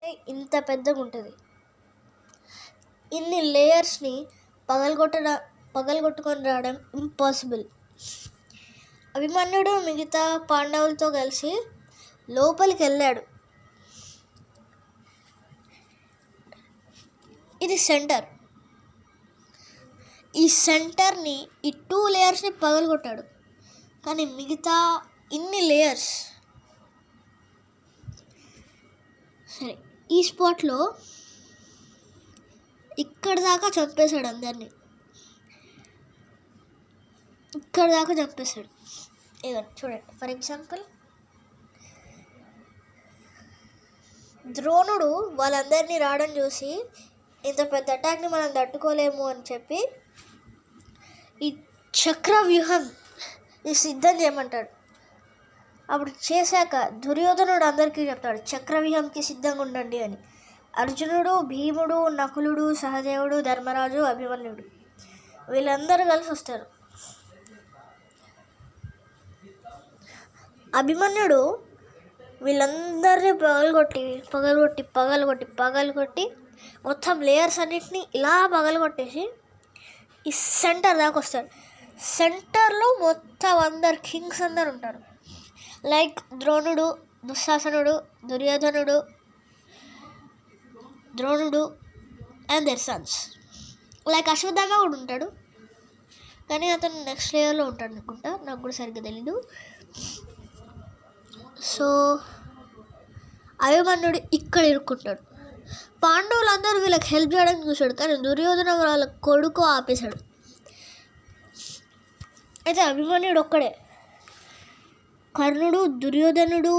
అంటే ఇంత పెద్దగా ఉంటుంది. ఇన్ని లేయర్స్ని పగలగొట్టుకొని రావడం ఇంపాసిబుల్. అభిమన్యుడు మిగతా పాండవులతో కలిసి లోపలికి వెళ్ళాడు. ఇది సెంటర్. ఈ సెంటర్ని, ఈ 2 లేయర్స్ని పగలగొట్టాడు. కానీ మిగతా ఇన్ని లేయర్స్ సరే ఈ స్పాట్లో ఇక్కడ దాకా చంపేశాడు అందరినీ. ఇక్కడ దాకా చంపేశాడు. ఇదండి చూడండి. ఫర్ ఎగ్జాంపుల్ ద్రోణుడు వాళ్ళందరినీ రావడం చూసి ఇంత పెద్ద అటాక్ని మనం తట్టుకోలేము అని చెప్పి ఈ చక్రవ్యూహాన్ని సిద్ధం చేయమంటాడు. అప్పుడు చేశాక దుర్యోధనుడు అందరికీ చెప్తాడు చక్రవ్యూహంకి సిద్ధంగా ఉండండి అని. అర్జునుడు, భీముడు, నకులుడు, సహదేవుడు, ధర్మరాజు, అభిమన్యుడు వీళ్ళందరూ కలిసి వస్తారు. అభిమన్యుడు వీళ్ళందరినీ పగలగొట్టి మొత్తం లేయర్స్ అన్నిటినీ ఇలా పగలగొట్టేసి ఈ సెంటర్ దాకా వస్తారు. సెంటర్లో మొత్తం అందరు కింగ్స్ అందరు ఉంటారు. లైక్ ద్రోణుడు, దుశ్శాసనుడు, దుర్యోధనుడు, and their sons. Like Ashwatthama కూడా ఉంటాడు, కానీ అతను నెక్స్ట్ లేయర్లో ఉంటాడు అనుకుంటా, నాకు కూడా సరిగ్గా తెలీదు. సో అభిమన్యుడు ఇక్కడ ఇరుక్కుంటాడు. పాండవులందరూ వీళ్ళకి హెల్ప్ చేయడానికి చూశాడు, కానీ దుర్యోధన వాళ్ళ కొడుకు ఆపేశాడు. అయితే అభిమన్యుడు ఒక్కడే. కర్ణుడు, దుర్యోధనుడు,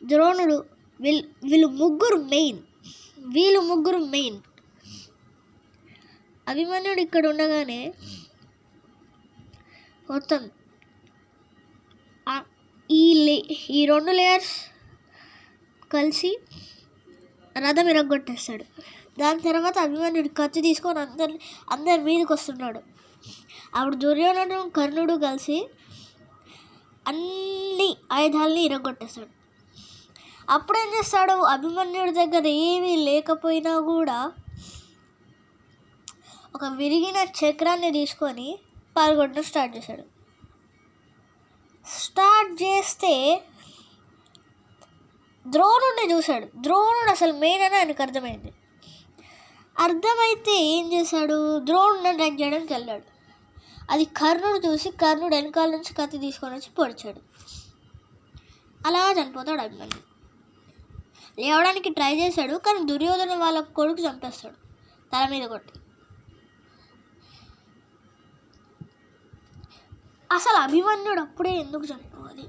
ద్రోణుడు వీళ్ళు ముగ్గురు మెయిన్. అభిమన్యుడు ఇక్కడ ఉండగానే మొత్తం ఈ 2 లేయర్స్ కలిసి రథం ఇరగొట్టేస్తాడు. దాని తర్వాత అభిమన్యుడు కత్తి తీసుకొని అందరి మీదకి వస్తున్నాడు. అప్పుడు దుర్యోధనుడు, కర్ణుడు కలిసి అన్ని ఆయుధాలని ఇరగొట్టేస్తాడు. అప్పుడేం చేస్తాడు, అభిమన్యుడి దగ్గర ఏమీ లేకపోయినా కూడా ఒక విరిగిన చక్రాన్ని తీసుకొని పాల్గొనడం స్టార్ట్ చేస్తే ద్రోణుడిని చూశాడు. ద్రోణుడు అసలు మెయిన్ అని ఆయనకు అర్థమైతే ఏం చేశాడు, ద్రోణుడిని అటాక్ చేయడానికి వెళ్ళాడు. అది కర్ణుడు చూసి కర్ణుడు వెనకాల నుంచి కత్తి తీసుకొని వచ్చి పొడిచాడు. అలా చనిపోతాడు అభిమన్యుడు. లేవడానికి ట్రై చేశాడు, కానీ దుర్యోధన వాళ్ళ కొడుకు చంపేస్తాడు తల మీద కొట్టి. అసలు అభిమన్యుడు అప్పుడే ఎందుకు చనిపోవాలి?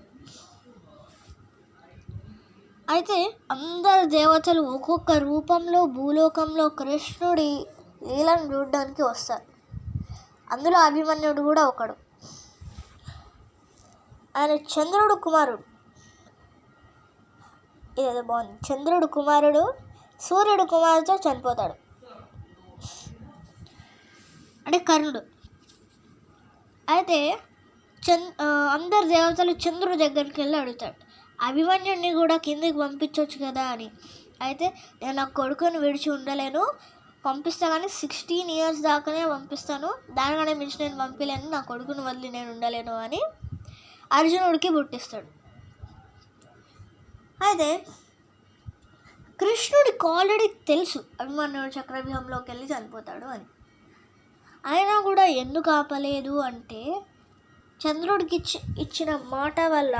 అయితే అందరు దేవతలు ఒక్కొక్క రూపంలో భూలోకంలో కృష్ణుడి లీలను చూడడానికి వస్తారు. అందులో అభిమన్యుడు కూడా ఒకడు. ఆయన చంద్రుడు కుమారుడు. ఇదేదో బాగుంది. చంద్రుడు కుమారుడు సూర్యుడు కుమారుడితో చనిపోతాడు, అంటే కర్ణుడు. అయితే అందరు దేవతలు చంద్రుడి దగ్గరికి వెళ్ళి అడుగుతాడు, అభిమన్యుడిని కూడా కిందికి పంపించవచ్చు కదా అని. అయితే నేను నా కొడుకుని విడిచి ఉండలేను, పంపిస్తా కానీ 16 years దాకానే పంపిస్తాను, దానికన్నా మించి నేను పంపించలేను, నా కొడుకుని వదిలి నేను ఉండలేను అని అర్జునుడికి పుట్టిస్తాడు. అయితే కృష్ణుడికి ఆల్రెడీ తెలుసు అభిమన్యుడు చక్రవ్యూహంలోకి వెళ్ళి చనిపోతాడు అని. అయినా కూడా ఎందుకు ఆపలేదు అంటే చంద్రుడికి ఇచ్చిన మాట వల్ల